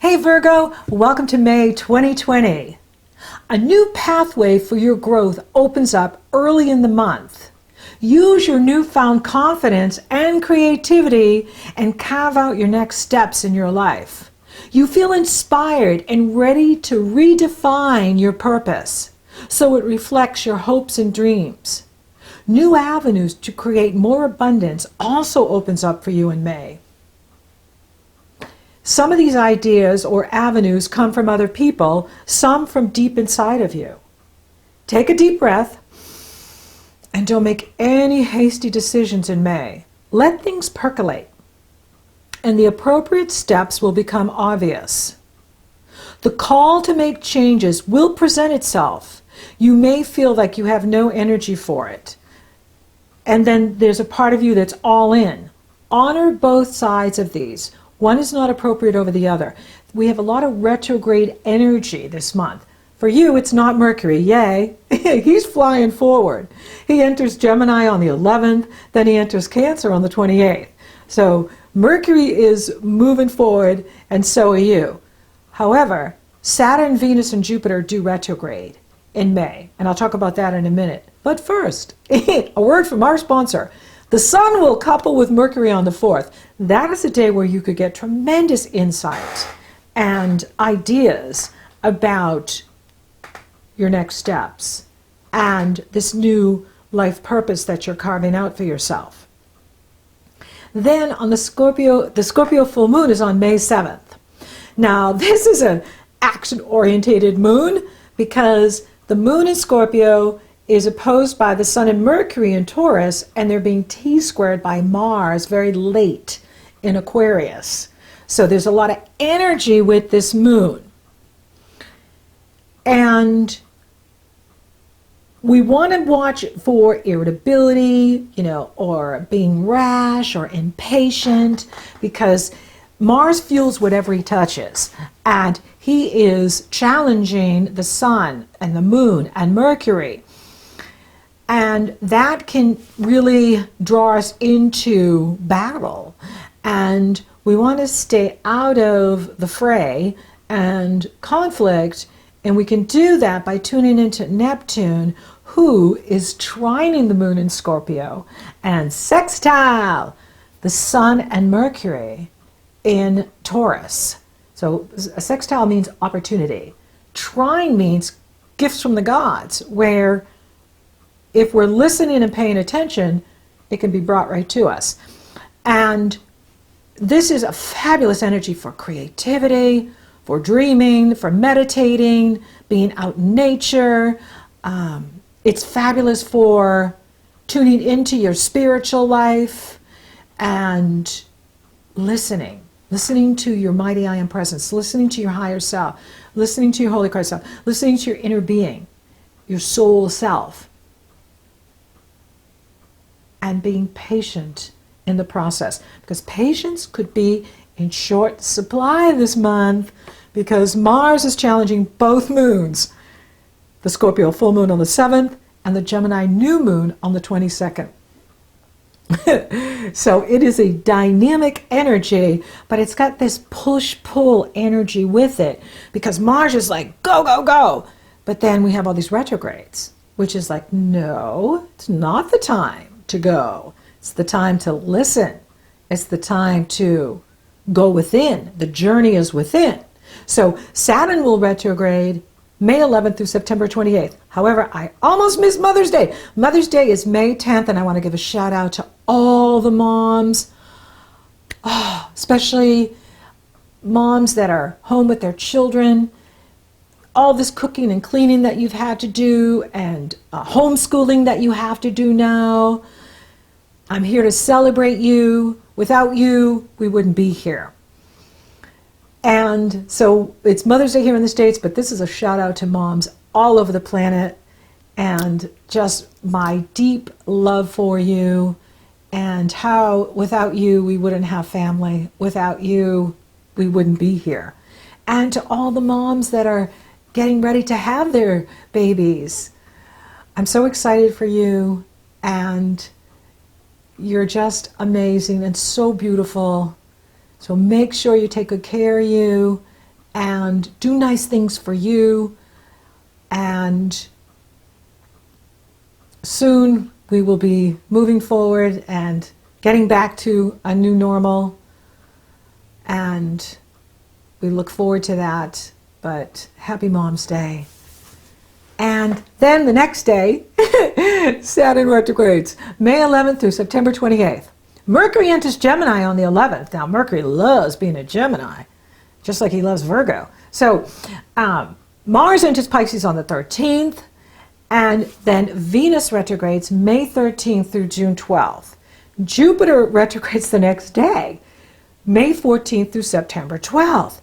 Hey Virgo, welcome to May 2020. A new pathway for your growth opens up early in the month. Use your newfound confidence and creativity and carve out your next steps in your life. You feel inspired and ready to redefine your purpose, so it reflects your hopes and dreams. New avenues to create more abundance also opens up for you in May. Some of these ideas or avenues come from other people, some from deep inside of you. Take a deep breath and don't make any hasty decisions in May. Let things percolate, and the appropriate steps will become obvious. The call to make changes will present itself. You may feel like you have no energy for it, and then there's a part of you that's all in. Honor both sides of these. One is not appropriate over the other. We have a lot of retrograde energy this month. For you, it's not Mercury. Yay! He's flying forward. He enters Gemini on the 11th, then he enters Cancer on the 28th. So Mercury is moving forward, and so are you. However, Saturn, Venus, and Jupiter do retrograde in May, and I'll talk about that in a minute. But first, a word from our sponsor. The Sun will couple with Mercury on the 4th. That is a day where you could get tremendous insight and ideas about your next steps and this new life purpose that you're carving out for yourself. Then on the Scorpio full moon is on May 7th. Now this is an action-orientated moon because the moon in Scorpio is opposed by the Sun and Mercury in Taurus, and they're being T-squared by Mars very late in Aquarius. So there's a lot of energy with this moon. And we want to watch for irritability, or being rash or impatient, because Mars fuels whatever he touches. And he is challenging the Sun and the Moon and Mercury. And that can really draw us into battle. And we want to stay out of the fray and conflict. And we can do that by tuning into Neptune, who is trining the moon in Scorpio and sextile the Sun and Mercury in Taurus. So a sextile means opportunity. Trine means gifts from the gods, where if we're listening and paying attention, it can be brought right to us. And this is a fabulous energy for creativity, for dreaming, for meditating, being out in nature. It's fabulous for tuning into your spiritual life and listening to your mighty I am presence, listening to your higher self, listening to your Holy Christ self, listening to your inner being, your soul self, and being patient in the process, because patience could be in short supply this month because Mars is challenging both moons, the Scorpio full moon on the 7th and the Gemini new moon on the 22nd. So it is a dynamic energy, but it's got this push-pull energy with it because Mars is like, go, go, go. But then we have all these retrogrades, which is like, no, it's not the time to go. It's the time to listen. It's the time to go within. The journey is within. So Saturn will retrograde May 11th through September 28th. However, I almost missed Mother's Day. Mother's Day is May 10th, and I want to give a shout out to all the moms, especially moms that are home with their children. All this cooking and cleaning that you've had to do, and homeschooling that you have to do now. I'm here to celebrate you. Without you, we wouldn't be here. And so it's Mother's Day here in the States, but this is a shout out to moms all over the planet, and just my deep love for you, and how without you we wouldn't have family. Without you, we wouldn't be here. And to all the moms that are getting ready to have their babies, I'm so excited for you, and you're just amazing and so beautiful. So make sure you take good care of you and do nice things for you. And soon we will be moving forward and getting back to a new normal. And we look forward to that. But happy Mom's Day. And then the next day, Saturn retrogrades, May 11th through September 28th. Mercury enters Gemini on the 11th. Now, Mercury loves being a Gemini, just like he loves Virgo. So, Mars enters Pisces on the 13th, and then Venus retrogrades May 13th through June 12th. Jupiter retrogrades the next day, May 14th through September 12th.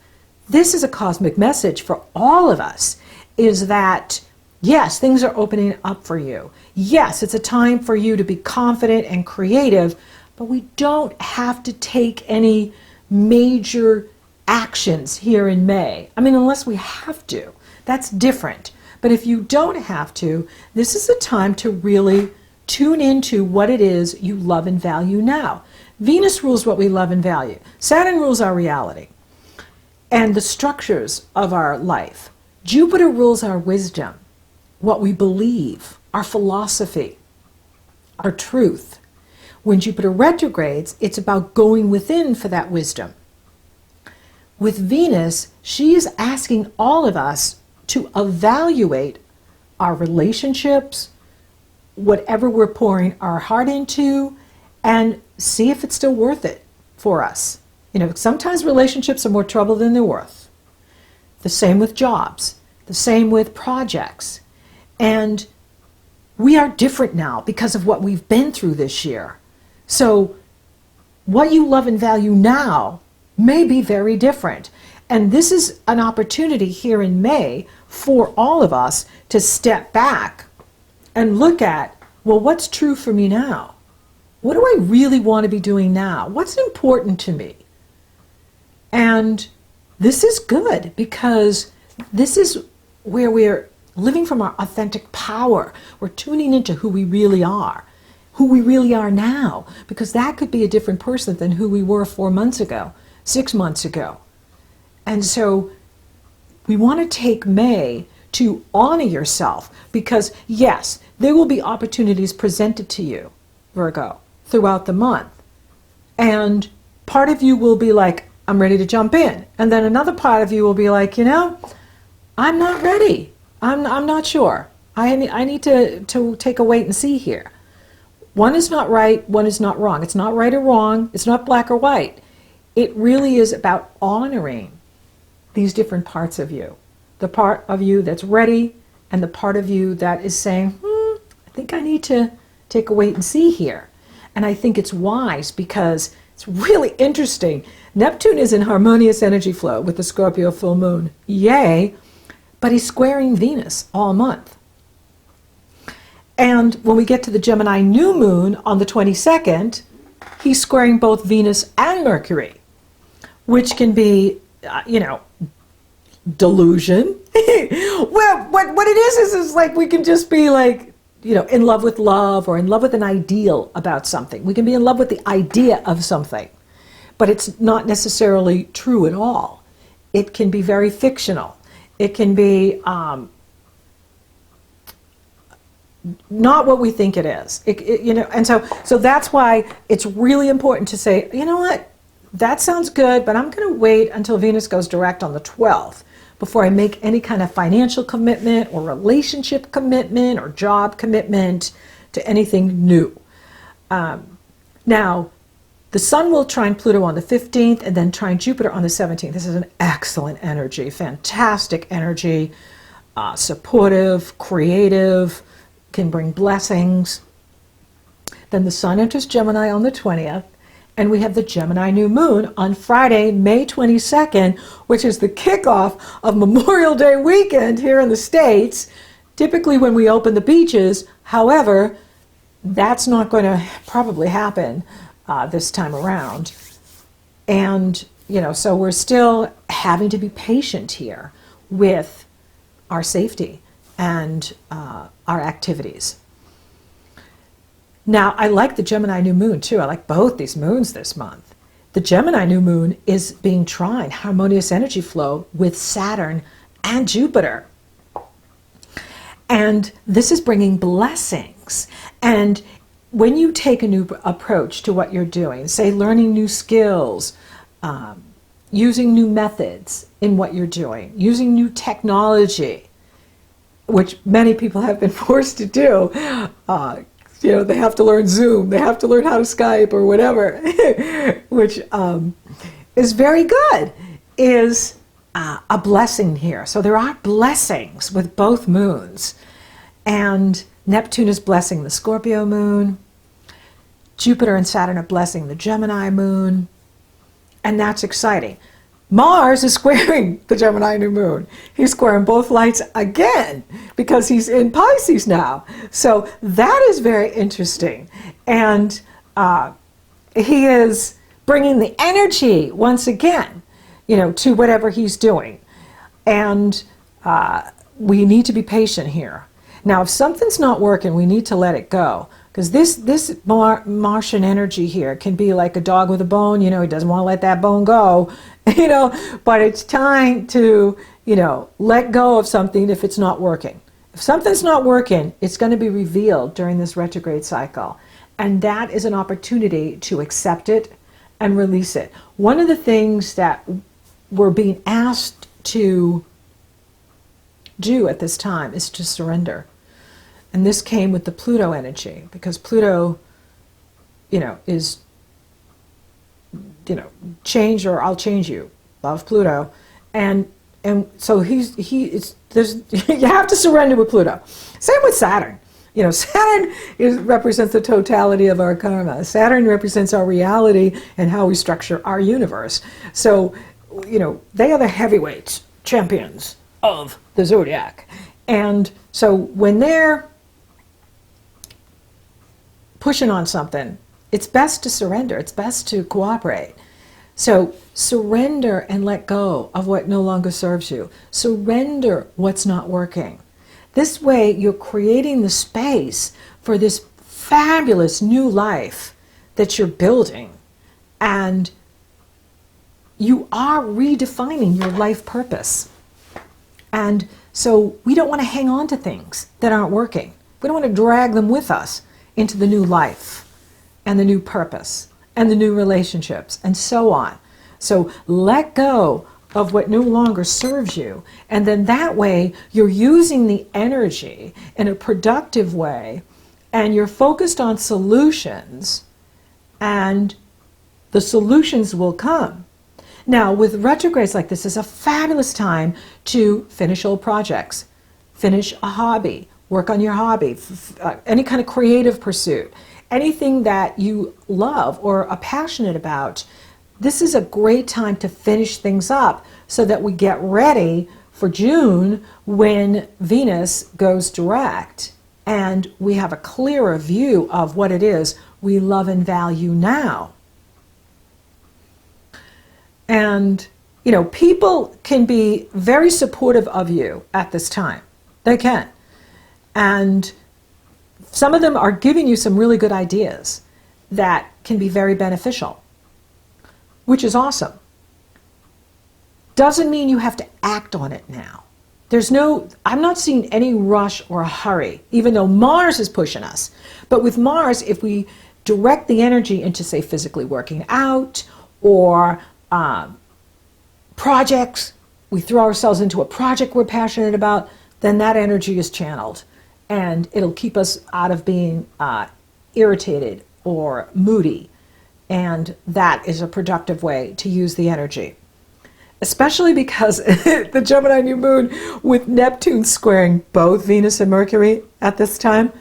This is a cosmic message for all of us, is that, yes, things are opening up for you. Yes, it's a time for you to be confident and creative, but we don't have to take any major actions here in May. I mean, unless we have to. That's different. But if you don't have to, this is a time to really tune into what it is you love and value now. Venus rules what we love and value. Saturn rules our reality and the structures of our life. Jupiter rules our wisdom, what we believe, our philosophy, our truth. When Jupiter retrogrades, it's about going within for that wisdom. With Venus, she is asking all of us to evaluate our relationships, whatever we're pouring our heart into, and see if it's still worth it for us. You know, sometimes relationships are more trouble than they're worth. The same with jobs, the same with projects. And we are different now because of what we've been through this year. So what you love and value now may be very different. And this is an opportunity here in May for all of us to step back and look at, well, what's true for me now? What do I really want to be doing now? What's important to me? And this is good because this is where we're living from our authentic power. We're tuning into who we really are now, because that could be a different person than who we were 4 months ago, 6 months ago. And so we want to take May to honor yourself, because yes, there will be opportunities presented to you, Virgo, throughout the month. And part of you will be like, I'm ready to jump in. And then another part of you will be like, you know, I'm not ready. I'm not sure. I need to take a wait and see here. One is not right, one is not wrong. It's not right or wrong. It's not black or white. It really is about honoring these different parts of you. The part of you that's ready and the part of you that is saying, I think I need to take a wait and see here. And I think it's wise because it's really interesting. Neptune is in harmonious energy flow with the Scorpio full moon. Yay! But he's squaring Venus all month. And when we get to the Gemini new moon on the 22nd, he's squaring both Venus and Mercury, which can be, delusion. Well, what it is like we can just be like, in love with love or in love with an ideal about something. We can be in love with the idea of something, but it's not necessarily true at all. It can be very fictional. It can be not what we think it is. And so that's why it's really important to say, you know what, that sounds good, but I'm going to wait until Venus goes direct on the 12th before I make any kind of financial commitment or relationship commitment or job commitment to anything new. Now, the Sun will trine Pluto on the 15th and then trine Jupiter on the 17th. This is an excellent energy, fantastic energy, supportive, creative, can bring blessings. Then the Sun enters Gemini on the 20th, and we have the Gemini new moon on Friday, May 22nd, which is the kickoff of Memorial Day weekend here in the States, typically when we open the beaches. However, that's not going to probably happen this time around. And, so we're still having to be patient here with our safety and our activities. Now, I like the Gemini new moon too. I like both these moons this month. the Gemini new moon is being trine, harmonious energy flow with Saturn and Jupiter. And this is bringing blessings. And when you take a new approach to what you're doing, say learning new skills, using new methods in what you're doing, using new technology, which many people have been forced to do. They have to learn Zoom, they have to learn how to Skype or whatever, which is very good, is a blessing here. So there are blessings with both moons. And Neptune is blessing the Scorpio moon. Jupiter and Saturn are blessing the Gemini moon. And that's exciting. Mars is squaring the Gemini new moon. He's squaring both lights again because he's in Pisces now. So that is very interesting. And he is bringing the energy once again, to whatever he's doing. And we need to be patient here. Now, if something's not working, we need to let it go. Because this Martian energy here can be like a dog with a bone. He doesn't want to let that bone go. But it's time to, let go of something if it's not working. If something's not working, it's going to be revealed during this retrograde cycle. And that is an opportunity to accept it and release it. One of the things that we're being asked to do at this time is to surrender. And this came with the Pluto energy, because Pluto, is, change or I'll change you. Love Pluto. And so you have to surrender with Pluto. Same with Saturn. Saturn represents the totality of our karma. Saturn represents our reality and how we structure our universe. So, they are the heavyweights, champions of the zodiac. And so when they're pushing on something, it's best to surrender. It's best to cooperate. So surrender and let go of what no longer serves you. Surrender what's not working. This way, you're creating the space for this fabulous new life that you're building. And you are redefining your life purpose. And so we don't want to hang on to things that aren't working. We don't want to drag them with us into the new life and the new purpose and the new relationships and so on. So let go of what no longer serves you. And then that way you're using the energy in a productive way, and you're focused on solutions, and the solutions will come. Now, with retrogrades like this, is a fabulous time to finish old projects, finish a hobby, work on your hobby, any kind of creative pursuit, anything that you love or are passionate about. This is a great time to finish things up so that we get ready for June, when Venus goes direct and we have a clearer view of what it is we love and value now. And, people can be very supportive of you at this time. They can. And some of them are giving you some really good ideas that can be very beneficial, which is awesome. Doesn't mean you have to act on it now. I'm not seeing any rush or a hurry, even though Mars is pushing us. But with Mars, if we direct the energy into, say, physically working out or projects, we throw ourselves into a project we're passionate about, then that energy is channeled. And it'll keep us out of being irritated or moody. And that is a productive way to use the energy. Especially because the Gemini new moon with Neptune squaring both Venus and Mercury at this time,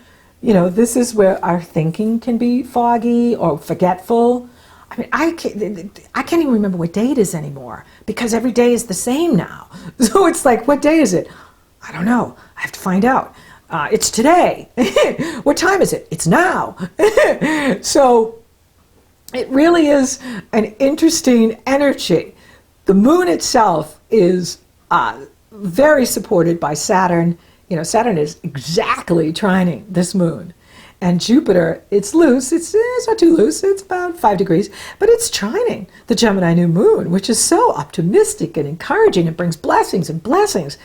this is where our thinking can be foggy or forgetful. I mean, I can't even remember what day it is anymore, because every day is the same now. So it's like, what day is it? I don't know. I have to find out. It's today. What time is it? It's now. So it really is an interesting energy. The moon itself is very supported by Saturn. Saturn is exactly trining this moon. And Jupiter, it's loose. It's not too loose. It's about 5 degrees. But it's trining the Gemini new moon, which is so optimistic and encouraging. It brings blessings and blessings.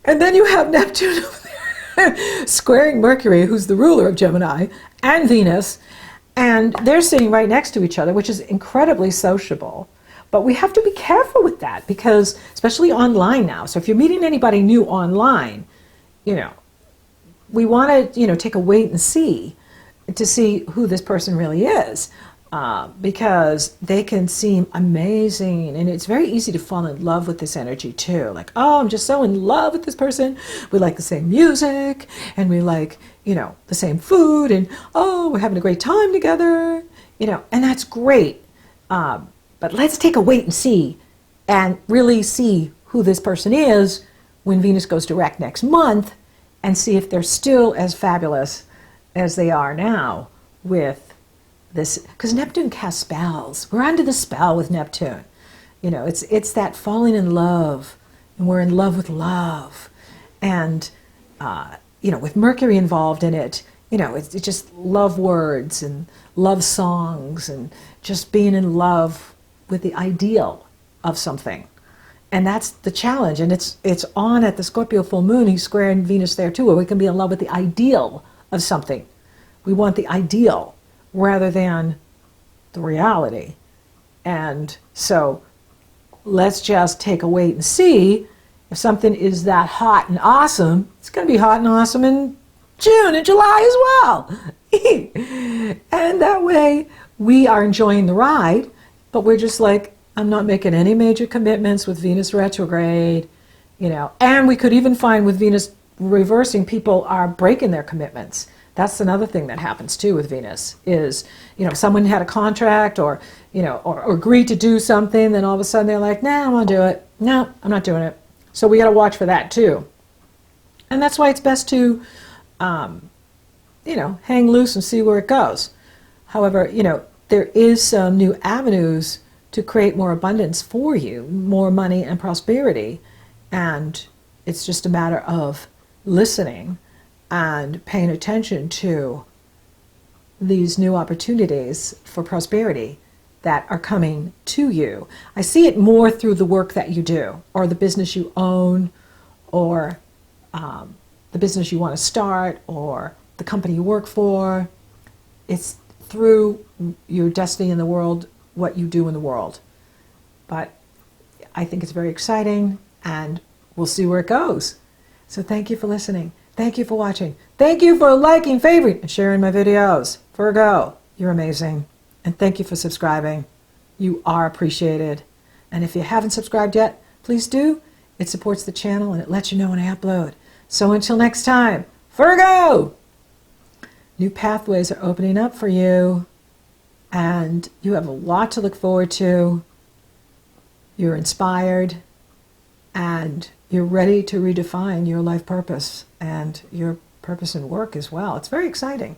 And then you have Neptune over there squaring Mercury, who's the ruler of Gemini, and Venus. And they're sitting right next to each other, which is incredibly sociable. But we have to be careful with that because, especially online now. So if you're meeting anybody new online, we want to, take a wait and see to see who this person really is, because they can seem amazing, and it's very easy to fall in love with this energy too. Like, oh, I'm just so in love with this person. We like the same music, and we like, the same food, and oh, we're having a great time together, and that's great. But let's take a wait and see, and really see who this person is when Venus goes direct next month, and see if they're still as fabulous as they are now with this. Because Neptune casts spells. We're under the spell with Neptune. It's that falling in love, and we're in love with love. And, with Mercury involved in it, it's just love words and love songs and just being in love with the ideal of something. And that's the challenge. And it's on at the Scorpio full moon. He's squaring Venus there too, where we can be in love with the ideal of something. We want the ideal rather than the reality. And so let's just take a wait and see. If something is that hot and awesome, it's going to be hot and awesome in June and July as well. And that way we are enjoying the ride, but we're just like, I'm not making any major commitments with Venus retrograde, and we could even find with Venus reversing, people are breaking their commitments. That's another thing that happens too with Venus is, someone had a contract or agreed to do something, then all of a sudden they're like, nah, I won't do it. No, I'm not doing it. So we got to watch for that too. And that's why it's best to, hang loose and see where it goes. However, there is some new avenues to create more abundance for you, more money and prosperity. And it's just a matter of listening and paying attention to these new opportunities for prosperity that are coming to you. I see it more through the work that you do, or the business you own, or the business you want to start, or the company you work for. It's through your destiny in the world, what you do in the world. But I think it's very exciting, and we'll see where it goes. So thank you for listening. Thank you for watching. Thank you for liking, favoriting, and sharing my videos. Virgo, you're amazing. And thank you for subscribing. You are appreciated. And if you haven't subscribed yet, please do. It supports the channel and it lets you know when I upload. So until next time, Virgo! New pathways are opening up for you. And you have a lot to look forward to. You're inspired. And you're ready to redefine your life purpose and your purpose in work as well. It's very exciting.